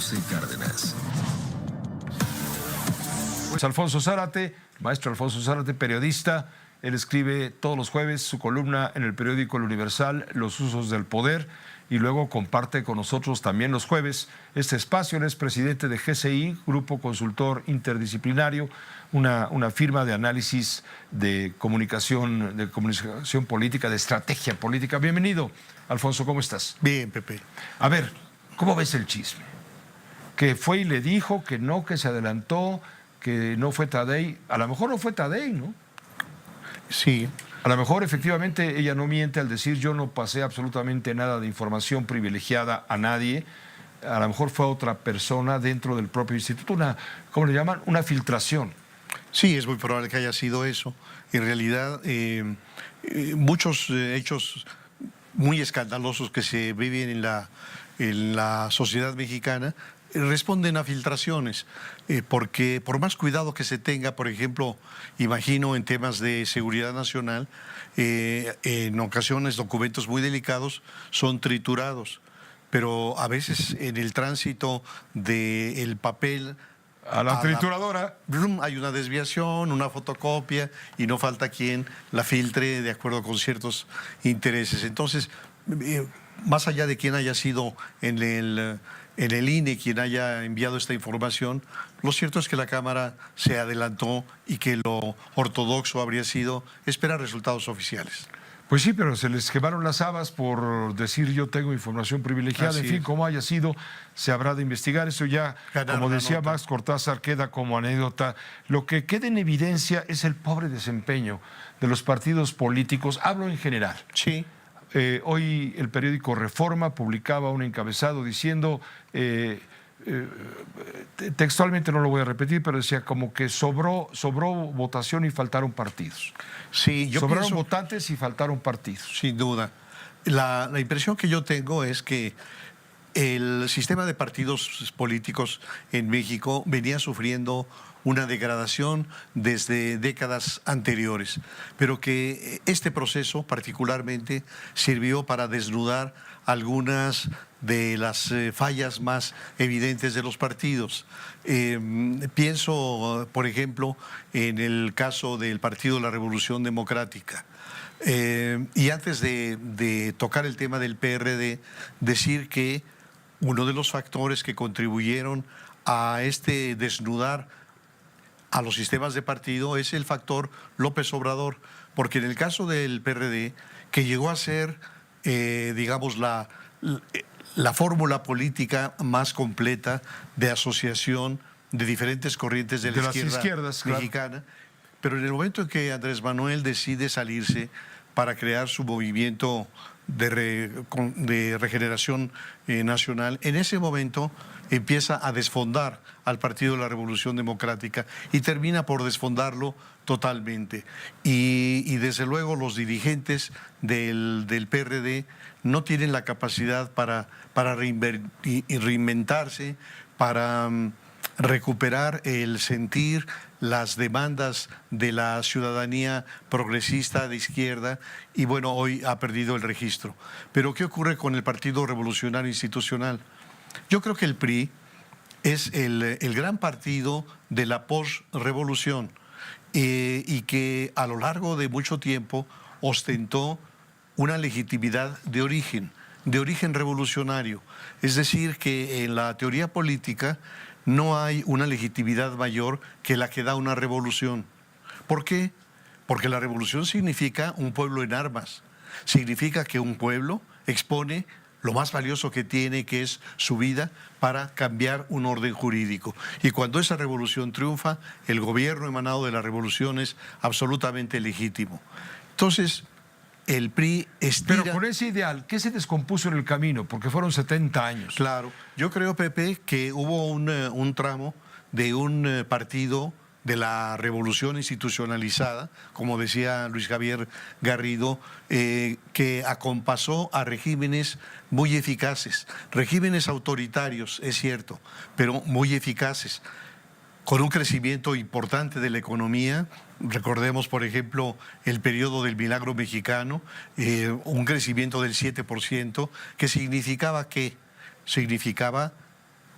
José Cárdenas. Pues Alfonso Zárate, maestro Alfonso Zárate, periodista. Él escribe todos los jueves su columna en el periódico El Universal, Los usos del poder, y luego comparte con nosotros también los jueves este espacio. Él es presidente de GCI, Grupo Consultor Interdisciplinario, una firma de análisis de comunicación política, de estrategia política. Bienvenido, Alfonso, ¿cómo estás? Bien, Pepe. A ver, ¿cómo ves el chisme? Que fue y le dijo que no, que se adelantó, que no fue Tadei. A lo mejor no fue Tadei, ¿no? Sí. A lo mejor efectivamente ella no miente al decir yo no pasé absolutamente nada de información privilegiada a nadie. A lo mejor fue otra persona dentro del propio instituto, ¿cómo le llaman? Una filtración. Sí, es muy probable que haya sido eso. En realidad, muchos hechos muy escandalosos que se viven en la sociedad mexicana responden a filtraciones, porque por más cuidado que se tenga, por ejemplo, imagino en temas de seguridad nacional, en ocasiones documentos muy delicados son triturados, pero a veces en el tránsito del papel a la trituradora hay una desviación, una fotocopia, y no falta quien la filtre de acuerdo con ciertos intereses. Entonces, más allá de quién haya sido en el INE quien haya enviado esta información, lo cierto es que la Cámara se adelantó y que lo ortodoxo habría sido esperar resultados oficiales. Pues sí, pero se les quemaron las habas por decir yo tengo información privilegiada. Así en fin, es. como haya sido, se habrá de investigar. Eso ya, Ganar como una decía nota. Max Cortázar, queda como anécdota. Lo que queda en evidencia es el pobre desempeño de los partidos políticos. Hablo en general. Sí. Hoy el periódico Reforma publicaba un encabezado diciendo, textualmente no lo voy a repetir, pero decía como que sobró votación y faltaron partidos. Sí, yo Sobraron pienso, votantes y faltaron partidos. sin duda. La impresión que yo tengo es que el sistema de partidos políticos en México venía sufriendo una degradación desde décadas anteriores, pero que este proceso particularmente sirvió para desnudar algunas de las fallas más evidentes de los partidos. Pienso, por ejemplo, en el caso del Partido de la Revolución Democrática. Y antes de tocar el tema del PRD, decir que uno de los factores que contribuyeron a este desnudar a los sistemas de partido es el factor López Obrador, porque en el caso del PRD, que llegó a ser, digamos, la fórmula política más completa de asociación de diferentes corrientes de la izquierda mexicana, claro. Pero en el momento en que Andrés Manuel decide salirse para crear su movimiento de regeneración nacional, en ese momento empieza a desfondar al Partido de la Revolución Democrática y termina por desfondarlo totalmente. Y desde luego los dirigentes del PRD no tienen la capacidad para reinventarse, para recuperar el sentir, las demandas de la ciudadanía progresista de izquierda, y bueno, hoy ha perdido el registro. Pero ¿qué ocurre con el Partido Revolucionario Institucional? Yo creo que el PRI es el gran partido de la posrevolución y que a lo largo de mucho tiempo ostentó una legitimidad de origen revolucionario. Es decir, que en la teoría política no hay una legitimidad mayor que la que da una revolución. ¿Por qué? Porque la revolución significa un pueblo en armas, significa que un pueblo expone lo más valioso que tiene, que es su vida, para cambiar un orden jurídico. Y cuando esa revolución triunfa, el gobierno emanado de la revolución es absolutamente legítimo. Entonces, el PRI estira... Pero con ese ideal, ¿qué se descompuso en el camino? Porque fueron 70 años. Claro. Yo creo, Pepe, que hubo un tramo de un partido de la revolución institucionalizada, como decía Luis Javier Garrido, que acompasó a regímenes muy eficaces, regímenes autoritarios, es cierto, pero muy eficaces, con un crecimiento importante de la economía. Recordemos, por ejemplo, el periodo del Milagro Mexicano, un crecimiento del 7%, que significaba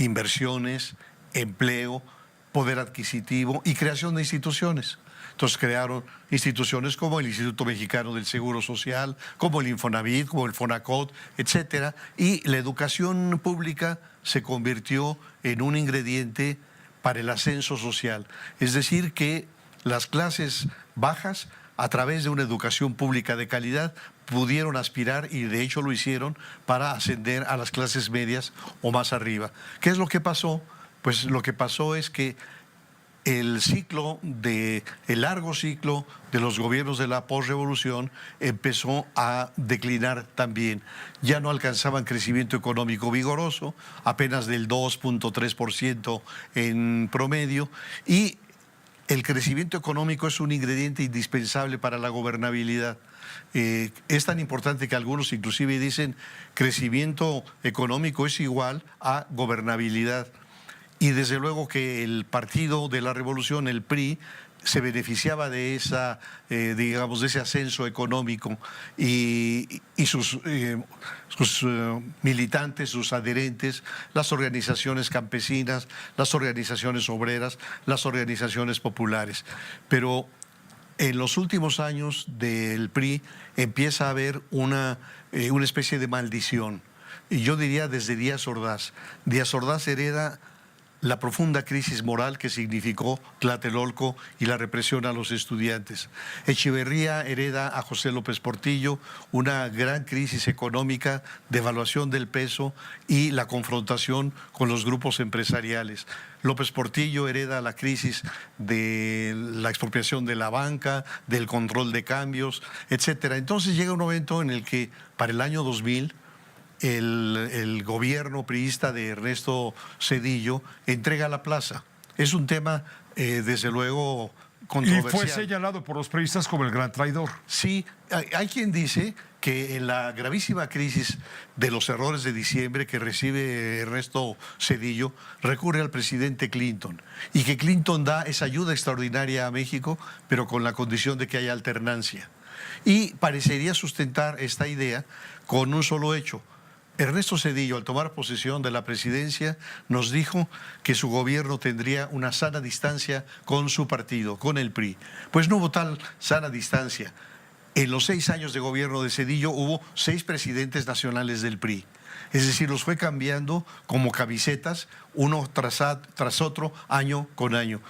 inversiones, empleo, poder adquisitivo y creación de instituciones. Entonces crearon instituciones como el Instituto Mexicano del Seguro Social, como el Infonavit, como el Fonacot, etcétera, y la educación pública se convirtió en un ingrediente para el ascenso social. Es decir, que las clases bajas, a través de una educación pública de calidad, pudieron aspirar, y de hecho lo hicieron, para ascender a las clases medias o más arriba. ¿Qué es lo que pasó? Pues lo que pasó es que el largo ciclo de los gobiernos de la posrevolución empezó a declinar también. Ya no alcanzaban crecimiento económico vigoroso, apenas del 2.3% en promedio, y el crecimiento económico es un ingrediente indispensable para la gobernabilidad. Es tan importante que algunos inclusive dicen crecimiento económico es igual a gobernabilidad. Y desde luego que el Partido de la Revolución, el PRI, se beneficiaba de de ese ascenso económico, y sus militantes, sus adherentes, las organizaciones campesinas, las organizaciones obreras, las organizaciones populares. Pero en los últimos años del PRI empieza a haber una especie de maldición. Y yo diría desde Díaz Ordaz. Díaz Ordaz hereda la profunda crisis moral que significó Tlatelolco y la represión a los estudiantes. Echeverría hereda a José López Portillo una gran crisis económica, devaluación del peso y la confrontación con los grupos empresariales. López Portillo hereda la crisis de la expropiación de la banca, del control de cambios, etcétera. Entonces llega un momento en el que, para el año 2000, el gobierno priista de Ernesto Zedillo entrega la plaza. Es un tema, desde luego, controversial. Y fue señalado por los priistas como el gran traidor. Sí, hay quien dice que en la gravísima crisis de los errores de diciembre que recibe Ernesto Zedillo, recurre al presidente Clinton, y que Clinton da esa ayuda extraordinaria a México, pero con la condición de que haya alternancia. Y parecería sustentar esta idea con un solo hecho. Ernesto Zedillo, al tomar posesión de la presidencia, nos dijo que su gobierno tendría una sana distancia con su partido, con el PRI. Pues no hubo tal sana distancia. En los 6 años de gobierno de Zedillo hubo 6 presidentes nacionales del PRI. Es decir, los fue cambiando como camisetas, uno tras otro, año con año.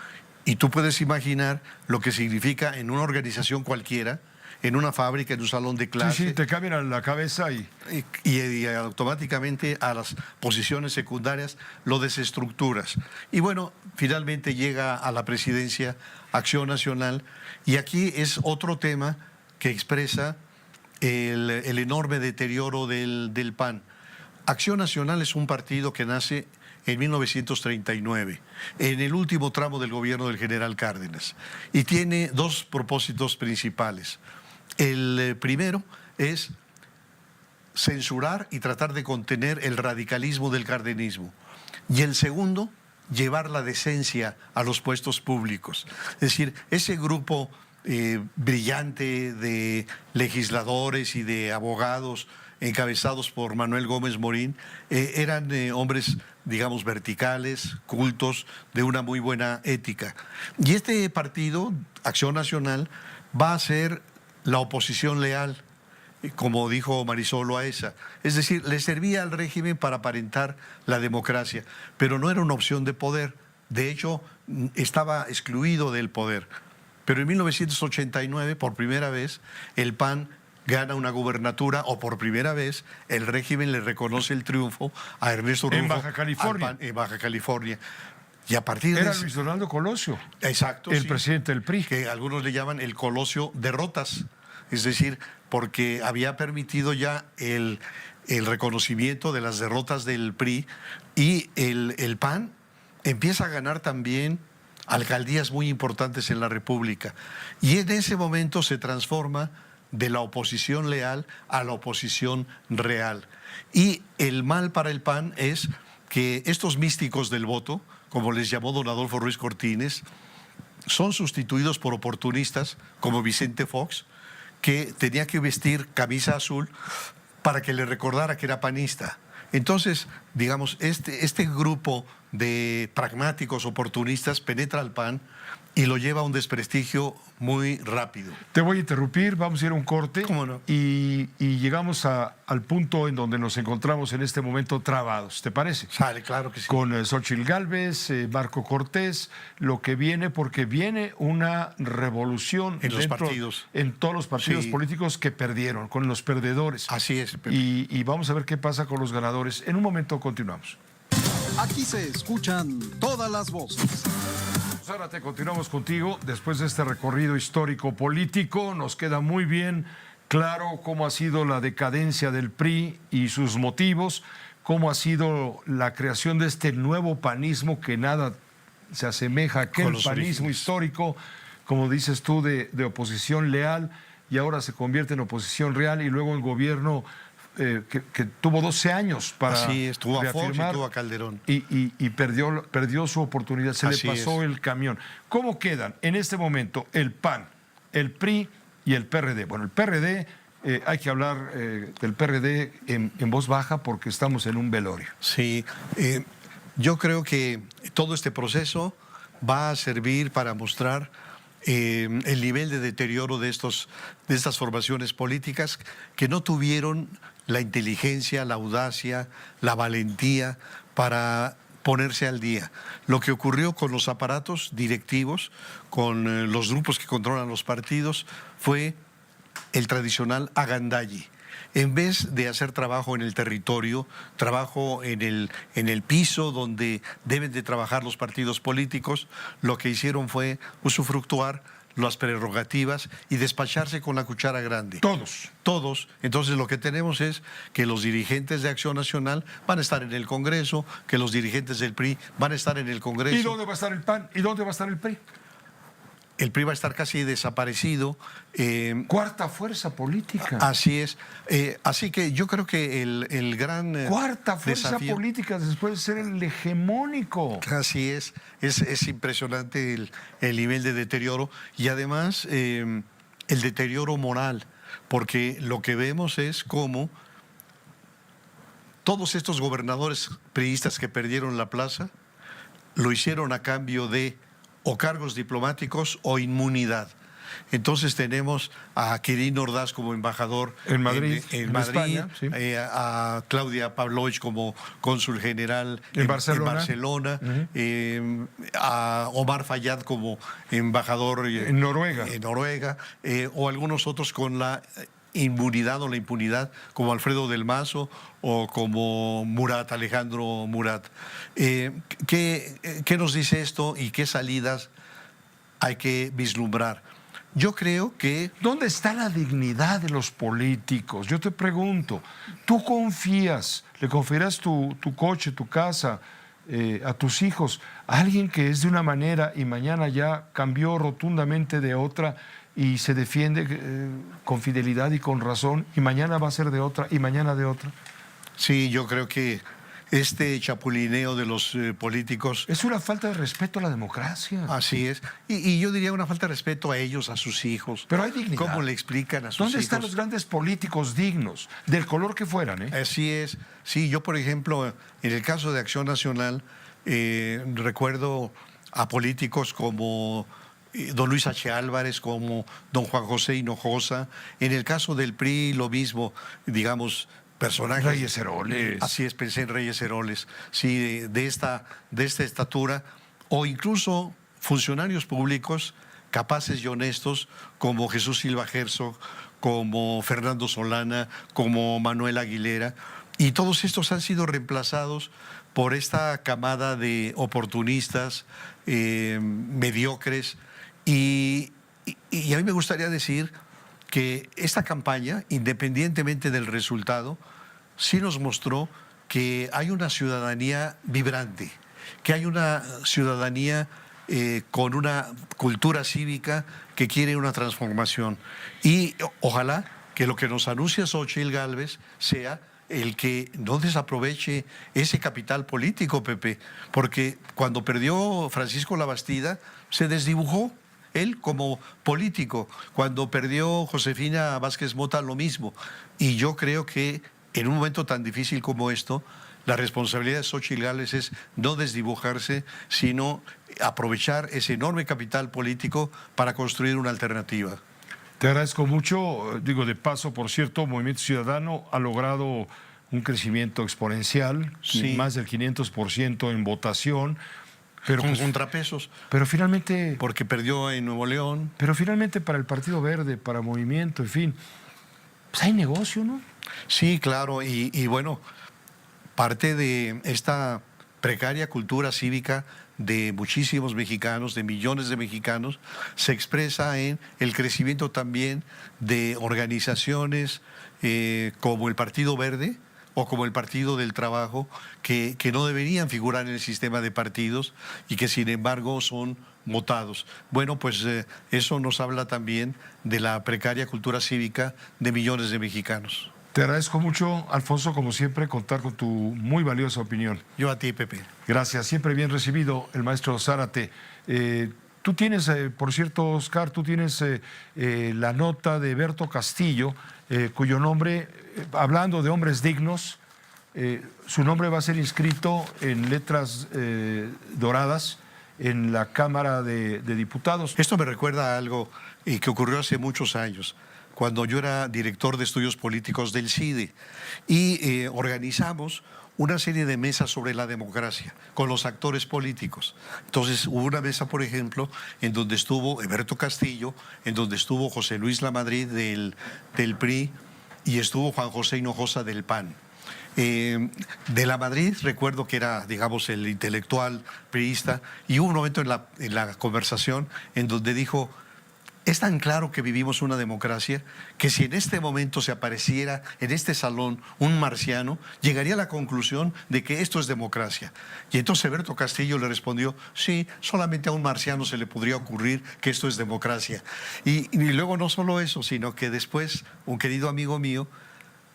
Y tú puedes imaginar lo que significa en una organización cualquiera, en una fábrica, en un salón de clase. Sí, te cambian a la cabeza y automáticamente a las posiciones secundarias lo desestructuras. Y bueno, finalmente llega a la presidencia Acción Nacional, y aquí es otro tema que expresa el enorme deterioro del PAN. Acción Nacional es un partido que nace en 1939, en el último tramo del gobierno del general Cárdenas, y tiene 2 propósitos principales. El primero es censurar y tratar de contener el radicalismo del cardenismo. Y el segundo, llevar la decencia a los puestos públicos. Es decir, ese grupo brillante de legisladores y de abogados encabezados por Manuel Gómez Morín, eran hombres, digamos, verticales, cultos, de una muy buena ética. Y este partido, Acción Nacional, va a ser la oposición leal, como dijo Marisol Loaesa. Es decir, le servía al régimen para aparentar la democracia, pero no era una opción de poder. De hecho, estaba excluido del poder. Pero en 1989, por primera vez, el PAN gana una gubernatura, o por primera vez el régimen le reconoce el triunfo a Ernesto Rufo en Baja California. al PAN, en Baja California. Y a partir de era Luis Donaldo Colosio, exacto, el sí, presidente del PRI. que algunos le llaman el Colosio derrotas, es decir, porque había permitido ya el reconocimiento de las derrotas del PRI, y el PAN empieza a ganar también alcaldías muy importantes en la República. Y en ese momento se transforma de la oposición leal a la oposición real. Y el mal para el PAN es que estos místicos del voto, como les llamó don Adolfo Ruiz Cortines, son sustituidos por oportunistas como Vicente Fox, que tenía que vestir camisa azul para que le recordara que era panista. Entonces, digamos, este grupo de pragmáticos oportunistas penetra al PAN y lo lleva a un desprestigio muy rápido. Te voy a interrumpir, vamos a ir a un corte. ¿Cómo no? Y llegamos al punto en donde nos encontramos en este momento trabados, ¿te parece? Sale, claro que sí. Con Xóchitl Gálvez, Marco Cortés, lo que viene, porque viene una revolución En los partidos. en todos los partidos Sí. políticos que perdieron, con los perdedores. Así es, Pepe. Y vamos a ver qué pasa con los ganadores. En un momento continuamos. Aquí se escuchan todas las voces. Zárate, continuamos contigo. Después de este recorrido histórico político, nos queda muy bien claro cómo ha sido la decadencia del PRI y sus motivos, cómo ha sido la creación de este nuevo panismo que nada se asemeja a aquel Con los panismo orígenes. histórico, como dices tú, de oposición leal, y ahora se convierte en oposición real, y luego el gobierno que tuvo 12 años para Así es, tuvo a Fox y reafirmar, tuvo a Calderón. y perdió su oportunidad, se Así le pasó es. el camión. ¿Cómo quedan en este momento el PAN, el PRI y el PRD? Bueno, el PRD, hay que hablar del PRD en voz baja porque estamos en un velorio. Sí, yo creo que todo este proceso va a servir para mostrar el nivel de deterioro de estas formaciones políticas que no tuvieron la inteligencia, la audacia, la valentía para ponerse al día. Lo que ocurrió con los aparatos directivos, con los grupos que controlan los partidos, fue el tradicional agandalle. En vez de hacer trabajo en el territorio, trabajo en el piso donde deben de trabajar los partidos políticos, lo que hicieron fue usufructuar las prerrogativas y despacharse con la cuchara grande. Todos. Entonces lo que tenemos es que los dirigentes de Acción Nacional van a estar en el Congreso, que los dirigentes del PRI van a estar en el Congreso. ¿Y dónde va a estar el PAN? ¿Y dónde va a estar el PRI? El PRI va a estar casi desaparecido. Cuarta fuerza política. Así es. Así que yo creo que el gran Cuarta fuerza desafío, política después de ser el hegemónico. así es impresionante el nivel de deterioro y además el deterioro moral, porque lo que vemos es cómo todos estos gobernadores priistas que perdieron la plaza lo hicieron a cambio de o cargos diplomáticos o inmunidad. Entonces tenemos a Quirino Ordaz como embajador En Madrid, en en Madrid, España, sí. A Claudia Pavlovich como cónsul general En Barcelona. Barcelona, a Omar Fayad como embajador En Noruega. en Noruega, o algunos otros con la inmunidad o la impunidad, como Alfredo del Mazo o como Alejandro Murat. ¿Qué nos dice esto y qué salidas hay que vislumbrar? Yo creo que ¿Dónde está la dignidad de los políticos? Yo te pregunto, ¿tú confías, le confiarás tu coche, tu casa, a tus hijos, a alguien que es de una manera y mañana ya cambió rotundamente de otra y se defiende con fidelidad y con razón, y mañana va a ser de otra y mañana de otra? sí, yo creo que este chapulineo de los políticos, Es una falta de respeto a la democracia. así es, y yo diría una falta de respeto a ellos, a sus hijos. Pero hay dignidad. ¿Cómo le explican a sus ¿Dónde hijos? están los grandes políticos dignos, del color que fueran? Así es. Sí, yo, por ejemplo, en el caso de Acción Nacional, recuerdo a políticos como don Luis H. Álvarez, como don Juan José Hinojosa. En el caso del PRI, lo mismo, digamos, personajes. Reyes Heroles. Así es, pensé en Reyes Heroles. Sí, de esta estatura. O incluso funcionarios públicos capaces y honestos como Jesús Silva Herzog, como Fernando Solana, como Manuel Aguilera. Y todos estos han sido reemplazados por esta camada de oportunistas, mediocres. Y a mí me gustaría decir que esta campaña, independientemente del resultado, sí nos mostró que hay una ciudadanía vibrante, que hay una ciudadanía con una cultura cívica que quiere una transformación. Y ojalá que lo que nos anuncia Xóchitl Gálvez sea el que no desaproveche ese capital político, Pepe, porque cuando perdió Francisco Labastida se desdibujó él como político. Cuando perdió Josefina Vázquez Mota, lo mismo. Y yo creo que en un momento tan difícil como esto, la responsabilidad de Xóchitl Gálvez es no desdibujarse, sino aprovechar ese enorme capital político para construir una alternativa. Te agradezco mucho. Digo, de paso, por cierto, Movimiento Ciudadano ha logrado un crecimiento exponencial, Sí. más del 500% en votación, pero, Con pues, contrapesos, pero finalmente... porque perdió en Nuevo León. Pero finalmente para el Partido Verde, para Movimiento, en fin, pues hay negocio, ¿no? Sí, claro, y bueno, parte de esta precaria cultura cívica de muchísimos mexicanos, de millones de mexicanos, se expresa en el crecimiento también de organizaciones como el Partido Verde o como el Partido del Trabajo, que no deberían figurar en el sistema de partidos y que sin embargo son votados. Bueno, pues eso nos habla también de la precaria cultura cívica de millones de mexicanos. Te agradezco mucho, Alfonso, como siempre, contar con tu muy valiosa opinión. Yo a ti, Pepe. Gracias, siempre bien recibido, el maestro Zárate. Tú tienes, por cierto, Oscar, tú tienes la nota de Berto Castillo, cuyo nombre, hablando de hombres dignos, su nombre va a ser inscrito en letras doradas en la Cámara de Diputados. Esto me recuerda a algo que ocurrió hace muchos años, cuando yo era director de estudios políticos del CIDE, y organizamos una serie de mesas sobre la democracia con los actores políticos. Entonces hubo una mesa, por ejemplo, en donde estuvo Berto Castillo, en donde estuvo José Luis Lamadrid del PRI y estuvo Juan José Hinojosa del PAN. De Lamadrid recuerdo que era, digamos, el intelectual priista, y hubo un momento en la conversación en donde dijo: es tan claro que vivimos una democracia que si en este momento se apareciera en este salón un marciano, llegaría a la conclusión de que esto es democracia. Y entonces Berto Castillo le respondió: sí, solamente a un marciano se le podría ocurrir que esto es democracia. Y luego no solo eso, sino que después un querido amigo mío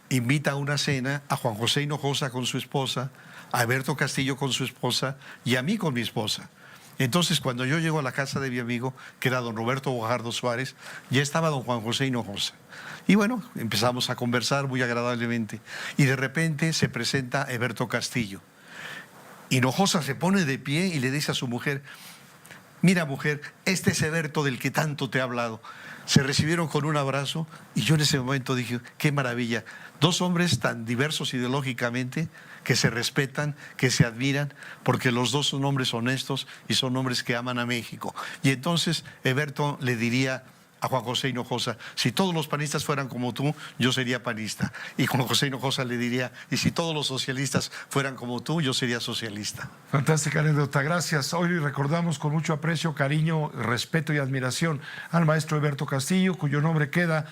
invita a una cena a Juan José Hinojosa con su esposa, a Berto Castillo con su esposa y a mí con mi esposa. Entonces, cuando yo llego a la casa de mi amigo, que era don Roberto Guajardo Suárez, ya estaba don Juan José Hinojosa. Y bueno, empezamos a conversar muy agradablemente. Y de repente se presenta Berto Castillo. Hinojosa se pone de pie y le dice a su mujer: mira, mujer, este es Berto del que tanto te he hablado. Se recibieron con un abrazo y yo en ese momento dije: qué maravilla, dos hombres tan diversos ideológicamente, que se respetan, que se admiran, porque los dos son hombres honestos y son hombres que aman a México. Y entonces Berto le diría a Juan José Hinojosa: si todos los panistas fueran como tú, yo sería panista. Y Juan José Hinojosa le diría: y si todos los socialistas fueran como tú, yo sería socialista. Fantástica anécdota, gracias. Hoy recordamos con mucho aprecio, cariño, respeto y admiración al maestro Berto Castillo, cuyo nombre queda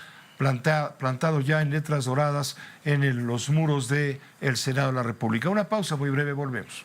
plantado ya en letras doradas en los muros del Senado de la República. Una pausa muy breve, volvemos.